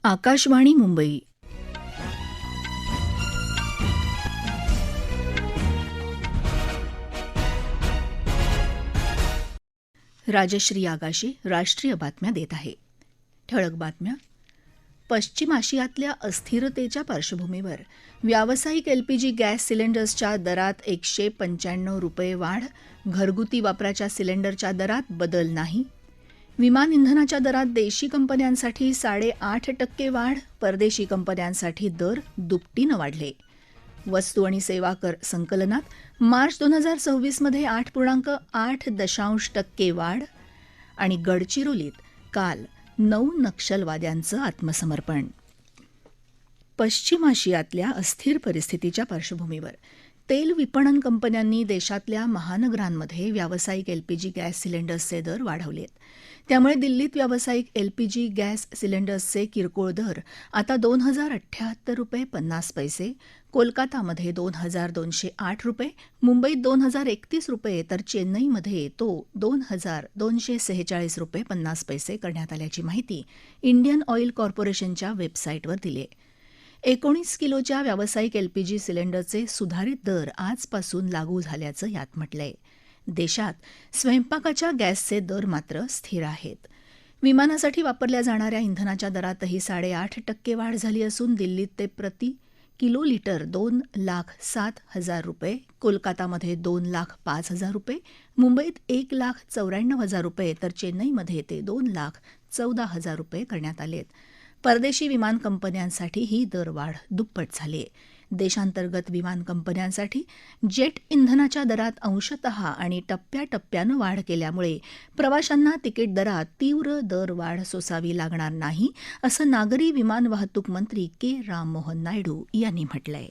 आकाशवाणी मुंबई. राजश्री आगाशी राष्ट्रीय बातम्या देत आहे. ठळक बातम्या. पश्चिम आशियातल्या अस्थिरतेच्या पार्श्वभूमीवर व्यावसायिक एलपीजी गॅस सिलेंडर्सच्या दरात ₹195 वाढ. घरगुती वापराच्या सिलेंडरच्या दरात बदल नाही. विमान इंधनाच्या दरात देशी कंपन्यांसाठी 8.5% वाढ. परदेशी कंपन्यांसाठी दर दुपटीनं वाढले. वस्तू आणि सेवा कर संकलनात मार्च 2026 मध्ये 8.8% वाढ. आणि गडचिरोलीत काल 9 नक्षलवाद्यांचं आत्मसमर्पण. पश्चिम आशियातल्या अस्थिर परिस्थितीच्या पार्श्वभूमीवर तेल विपणन कंपन्यांनी देशातल्या महानगरांमध्ये व्यावसायिक एलपीजी गॅस सिलेंडर्सचे दर वाढवलेत. त्यामुळे दिल्लीत व्यावसायिक एलपीजी गॅस सिलेंडर्सचे किरकोळ दर आता ₹2,078.50, कोलकातामध्ये ₹2,208, मुंबईत ₹2,031 तर चेन्नईमध्ये तो ₹2,246.50 करण्यात आल्याची माहिती इंडियन ऑईल कॉर्पोरेशनच्या वेबसाईटवर दिली आहे. 19 किलोच्या व्यावसायिक एलपीजी सिलेंडरचे सुधारित दर आजपासून लागू झाल्याचं यात म्हटलंय. देशात स्वयंपाकाच्या गॅसचे दर मात्र स्थिर आहेत. विमानासाठी वापरल्या जाणाऱ्या इंधनाच्या दरातही 8.5% वाढ झाली असून दिल्लीत ते प्रति किलो लिटर ₹2,07,000, कोलकातामध्ये ₹2,05,000, मुंबईत ₹1,94,000 तर चेन्नईमध्ये ते ₹2,14,000 करण्यात आलेत. परदेशी विमान कंपन्यांसाठी ही दरवाढ दुप्पट झाली आहे. देशांतर्गत विमान कंपन्यांसाठी जेट इंधनाच्या दरात अंशतः आणि टप्प्याटप्प्यानं वाढ केल्यामुळे प्रवाशांना तिकीट दरात तीव्र दरवाढ सोसावी लागणार नाही, असं नागरी विमान वाहतूक मंत्री के. राममोहन नायडू यांनी म्हटलंय.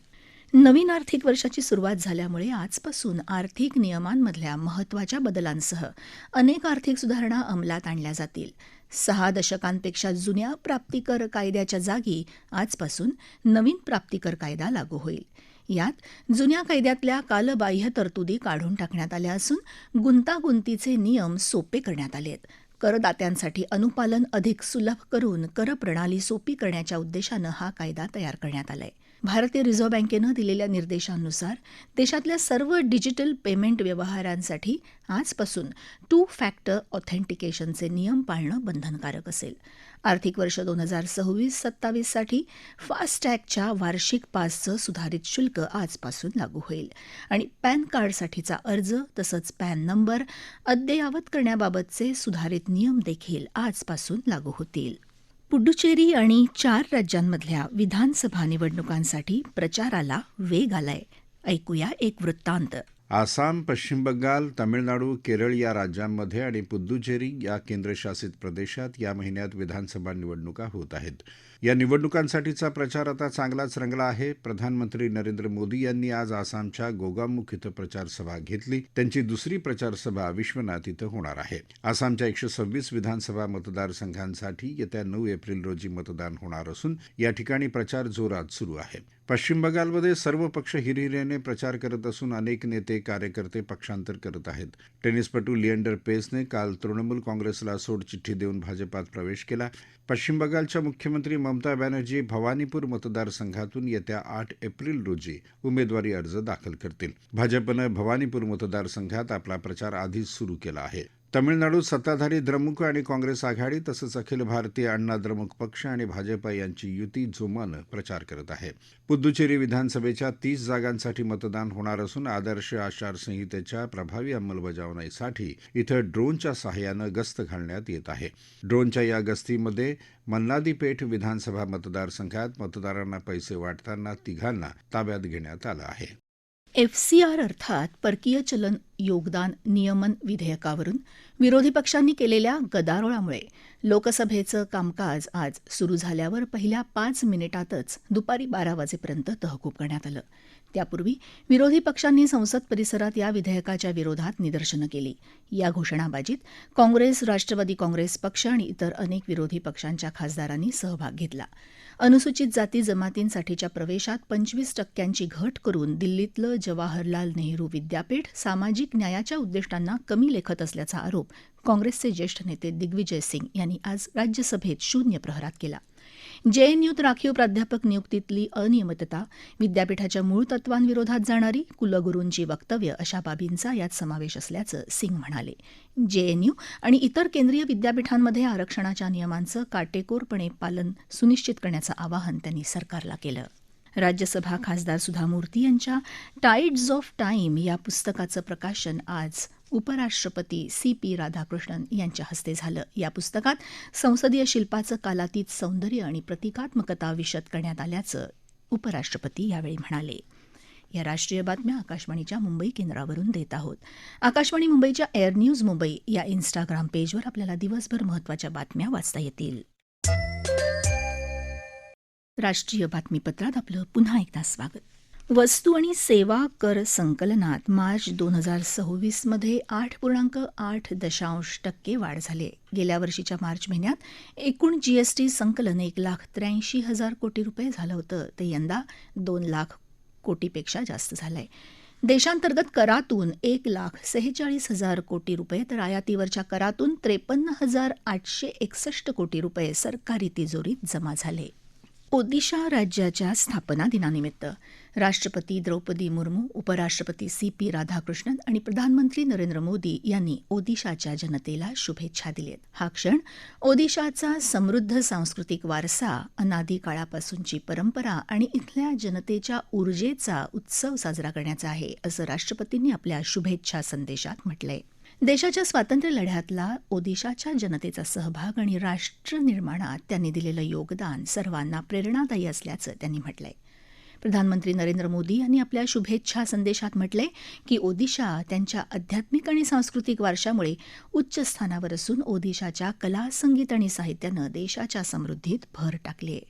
नवीन आर्थिक वर्षाची सुरुवात झाल्यामुळे आजपासून आर्थिक नियमांमधल्या महत्त्वाच्या बदलांसह अनेक आर्थिक सुधारणा अंमलात आणल्या जातील. 6 दशकांपेक्षा जुन्या प्राप्तिकर कायद्याच्या जागी आजपासून नवीन प्राप्तिकर कायदा लागू होईल. यात जुन्या कायद्यातल्या कालबाह्य तरतुदी काढून टाकण्यात आल्या असून गुंतागुंतीचे नियम सोपे करण्यात आलेत. करदात्यांसाठी अनुपालन अधिक सुलभ करून करप्रणाली सोपी करण्याच्या उद्देशानं हा कायदा तयार करण्यात आलाय. भारतीय रिझर्व्ह बँकेनं दिलेल्या निर्देशांनुसार देशातल्या सर्व डिजिटल पेमेंट व्यवहारांसाठी आजपासून 2 फॅक्टर ऑथेंटिकेशनचे नियम पाळणं बंधनकारक असेल. आर्थिक वर्ष 2026-27 साठी फास्टॅगच्या वार्षिक पासचं सुधारित शुल्क आजपासून लागू होईल आणि पॅन कार्डसाठीचा अर्ज तसंच पॅन नंबर अद्ययावत करण्याबाबतचे सुधारित नियम देखील आजपासून लागू होतील. पुडुचेरी आणि 4 राज्यांमधल्या विधानसभा निवडणुकांसाठी प्रचाराला वेग आलाय. ऐकूया एक वृत्तांत. आसाम, पश्चिम बंगाल, तामिळनाडू, केरळ या राज्यांमध्ये आणि पुद्दुचेरी या केंद्रशासित प्रदेशात या महिन्यात विधानसभा निवडणुका होत आहेत. या निवडणुकांसाठीचा प्रचार आता चांगलाच रंगला आहे. प्रधानमंत्री नरेंद्र मोदी यांनी आज आसामच्या गोगामुख इथं प्रचारसभा घेतली. त्यांची दुसरी प्रचारसभा विश्वनाथ इथं होणार आहे. आसामच्या 126 विधानसभा मतदारसंघांसाठी येत्या 9 एप्रिल रोजी मतदान होणार असून या ठिकाणी प्रचार जोरात सुरू आहे. पश्चिम बंगालमध्ये सर्व पक्ष हिरिरीने प्रचार करत असून अनेक नेते कार्यकर्ते पक्षांतर करत आहेत. टेनिसपटू लिएंडर पेसने काल तृणमूल काँग्रेसला सोडचिठ्ठी देऊन भाजपात प्रवेश केला. पश्चिम बंगालच्या मुख्यमंत्री ममता बॅनर्जी भवानीपूर मतदारसंघातून येत्या 8 एप्रिल रोजी उमेदवारी अर्ज दाखल करतील. भाजपनं भवानीपूर मतदारसंघात आपला प्रचार आधीच सुरू केला आहे. तमिळनाडूत सत्ताधारी द्रमुक आणि काँग्रेस आघाडी तसंच अखिल भारतीय अण्णा द्रमुक पक्ष आणि भाजपा यांची युती जोमानं प्रचार करत आहे. पुद्दुचेरी विधानसभेच्या 30 जागांसाठी मतदान होणार असून आदर्श आचारसंहितेच्या प्रभावी अंमलबजावणीसाठी इथं ड्रोनच्या सहाय्यानं गस्त घालण्यात येत आहे. ड्रोनच्या या गस्तीमध्ये मल्लादीपेठ विधानसभा मतदारसंघात मतदारांना पैसे वाटताना तिघांना ताब्यात घेण्यात आलं आहे. FCR अर्थात परकीय चलन योगदान नियमन विधेयकावरून विरोधी पक्षांनी केलेल्या गदारोळामुळे लोकसभेचं कामकाज आज सुरू झाल्यावर पहिल्या 5 मिनिटातच दुपारी 12 वाजेपर्यंत तहकूब करण्यात आलं. त्यापूर्वी विरोधी पक्षांनी संसद परिसरात या विधेयकाच्या विरोधात निदर्शनं केली. या घोषणाबाजीत काँग्रेस, राष्ट्रवादी काँग्रेस पक्ष आणि इतर अनेक विरोधी पक्षांच्या खासदारांनी सहभाग घेतला. अनुसूचित जाती जमातींसाठीच्या प्रवेशात 25% घट करून दिल्लीतलं जवाहरलाल नेहरू विद्यापीठ सामाजिक न्यायाच्या उद्दिष्टांना कमी लेखत असल्याचा आरोप काँग्रेसचे ज्येष्ठ नेते दिग्विजय सिंग यांनी आज राज्यसभेत शून्य प्रहरात केला. जेएनयूत राखीव प्राध्यापक नियुक्तीतली अनियमितता, विद्यापीठाच्या मूळ तत्वांविरोधात जाणारी कुलगुरूंची वक्तव्य अशा बाबींचा यात समावेश असल्याचं सिंग म्हणाले. जेएनयू आणि इतर केंद्रीय विद्यापीठांमध्ये आरक्षणाच्या नियमांचं काटेकोरपणे पालन सुनिश्चित करण्याचं आवाहन त्यांनी सरकारला केलं. राज्यसभा खासदार सुधा मूर्ती यांच्या टाइड्स ऑफ टाईम या पुस्तकाचं प्रकाशन आज उपराष्ट्रपती CP राधाकृष्णन यांच्या हस्ते झालं. या पुस्तकात संसदीय शिल्पाचं कालातीत सौंदर्य आणि प्रतिकात्मकता विशद करण्यात आल्याचं उपराष्ट्रपती यावेळी म्हणाले. या राष्ट्रीय बातम्या आकाशवाणीच्या मुंबई केंद्रावरून देत आहोत. आकाशवाणी मुंबईच्या एअर न्यूज मुंबई या इन्स्टाग्राम पेजवर आपल्याला दिवसभर महत्त्वाच्या बातम्या वाचता येतील. राष्ट्रीय बातमीपत्रात आपलं पुन्हा एकदा स्वागत. वस्तू आणि सेवा कर संकलनात मार्च 2026 मध्ये 8.8% वाढ झाली. गेल्या वर्षीच्या मार्च महिन्यात एकूण GST संकलन 1,83,000 कोटी रुपये झालं होतं. ते यंदा 2 लाख कोटीपेक्षा जास्त झालंय. देशांतर्गत करातून 1,46,000 कोटी रुपये तर आयातीवरच्या करातून 53,861 कोटी रुपये सरकारी तिजोरीत जमा झाले. ओदिशा राज्याच्या स्थापना दिनानिमित्त राष्ट्रपती द्रौपदी मुर्मू, उपराष्ट्रपती CP राधाकृष्णन आणि प्रधानमंत्री नरेंद्र मोदी यांनी ओदिशाच्या जनतेला शुभेच्छा दिल्यात. हा क्षण ओदिशाचा समृद्ध सांस्कृतिक वारसा, अनादी काळापासूनची परंपरा आणि इथल्या जनतेच्या ऊर्जेचा उत्सव साजरा करण्याचा आहे, असं राष्ट्रपतींनी आपल्या शुभेच्छा संदेशात म्हटलंय. देशाच्या स्वातंत्र्य लढ्यातला ओदिशाच्या जनतेचा सहभाग आणि राष्ट्रनिर्माणात त्यांनी दिलेलं योगदान सर्वांना प्रेरणादायी असल्याचं त्यांनी म्हटलंय. प्रधानमंत्री नरेंद्र मोदी यांनी आपल्या शुभेच्छा संदेशात म्हटलंय की ओदिशा त्यांच्या आध्यात्मिक आणि सांस्कृतिक वारशामुळे उच्च स्थानावर असून ओदिशाच्या कला, संगीत आणि साहित्यानं देशाच्या समृद्धीत भर टाकली आहे.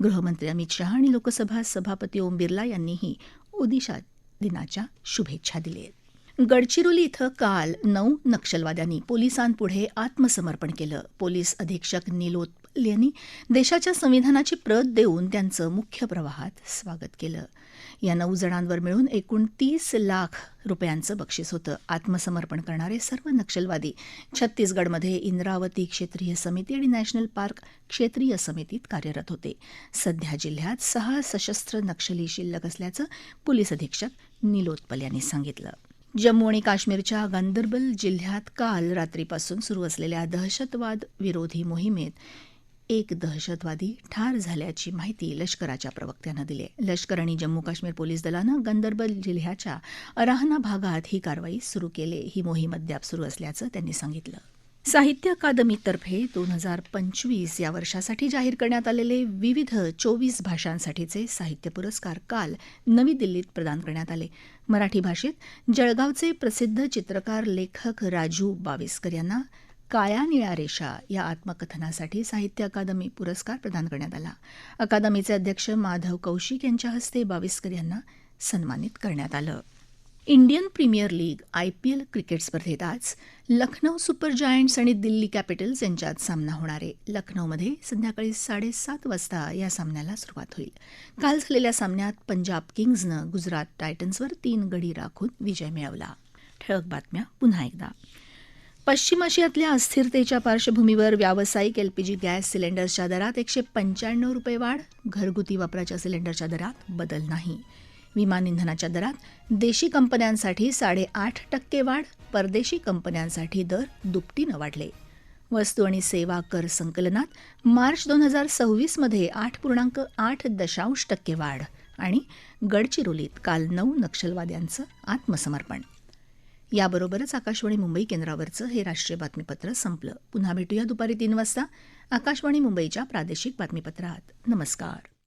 गृहमंत्री अमित शहा आणि लोकसभा सभापती ओम बिर्ला यांनीही ओदिशा दिनाच्या शुभेच्छा दिल्या आहेत. गडचिरोली इथं काल 9 नक्षलवाद्यांनी पोलिसांपुढे आत्मसमर्पण केलं. पोलीस अधीक्षक निलोत्पल यांनी देशाच्या संविधानाची प्रत देऊन त्यांचं मुख्य प्रवाहात स्वागत केलं. या 9 जणांवर मिळून एकूण 30 लाख रुपयांचं बक्षीस होतं. आत्मसमर्पण करणारे सर्व नक्षलवादी छत्तीसगडमध्ये इंद्रावती क्षेत्रीय समिती आणि नॅशनल पार्क क्षेत्रीय समितीत कार्यरत होते. सध्या जिल्ह्यात 6 सशस्त्र नक्षली शिल्लक असल्याचं पोलीस अधीक्षक निलोत्पल यांनी सांगितलं. जम्मू आणि काश्मीरच्या गांदरबल जिल्ह्यात काल रात्रीपासून सुरू असलेल्या दहशतवाद विरोधी मोहिमेत एक दहशतवादी ठार झाल्याची माहिती लष्कराच्या प्रवक्त्यानं दिली आहे. लष्कर आणि जम्मू काश्मीर पोलीस दलानं गांदरबल जिल्ह्याच्या अराहना भागात ही कारवाई सुरू केली. ही मोहीम अद्याप सुरू असल्याचं त्यांनी सांगितलं. साहित्य अकादमीतर्फे 2025 या वर्षासाठी जाहीर करण्यात आलेले विविध 24 भाषांसाठीचे साहित्य पुरस्कार काल नवी दिल्लीत प्रदान करण्यात आले. मराठी भाषेत जळगावचे प्रसिद्ध चित्रकार लेखक राजू बाविस्कर यांना काळ्या निळ्या रेषा या आत्मकथनासाठी साहित्य अकादमी पुरस्कार प्रदान करण्यात आला. अकादमीचे अध्यक्ष माधव कौशिक यांच्या हस्ते बाविस्कर यांना सन्मानित करण्यात आलं. Indian premier league IPL cricket स्पर्धेत आज लखनौ सुपर जायंट्स आणि दिल्ली कॅपिटल्स यांच्यात सामना होणार आहे. लखनौमध्ये संध्याकाळी 7:30 वाजता या सामन्याला सुरुवात होईल. काल झालेल्या सामन्यात पंजाब किंग्जनं गुजरात टायटन्सवर 3 गडी राखून विजय मिळवला. ठळक बातम्या पुन्हा एकदा. पश्चिम आशियातल्या अस्थिरतेच्या पार्श्वभूमीवर व्यावसायिक LPG गॅस सिलेंडर्सच्या दरात 195 रुपये वाढ. घरगुती वापराच्या सिलेंडरच्या दरात बदल नाही. विमान इंधनाच्या दरात देशी कंपन्यांसाठी 8.5% वाढ. परदेशी कंपन्यांसाठी दर दुपटीनं वाढले. वस्तू आणि सेवा कर संकलनात मार्च 2026 मध्ये 8.8% वाढ. आणि गडचिरोलीत काल 9 नक्षलवाद्यांचं आत्मसमर्पण. याबरोबरच आकाशवाणी मुंबई केंद्रावरचं हे राष्ट्रीय बातमीपत्र संपलं. पुन्हा भेटूया दुपारी 3 वाजता आकाशवाणी मुंबईच्या प्रादेशिक बातमीपत्रात. नमस्कार.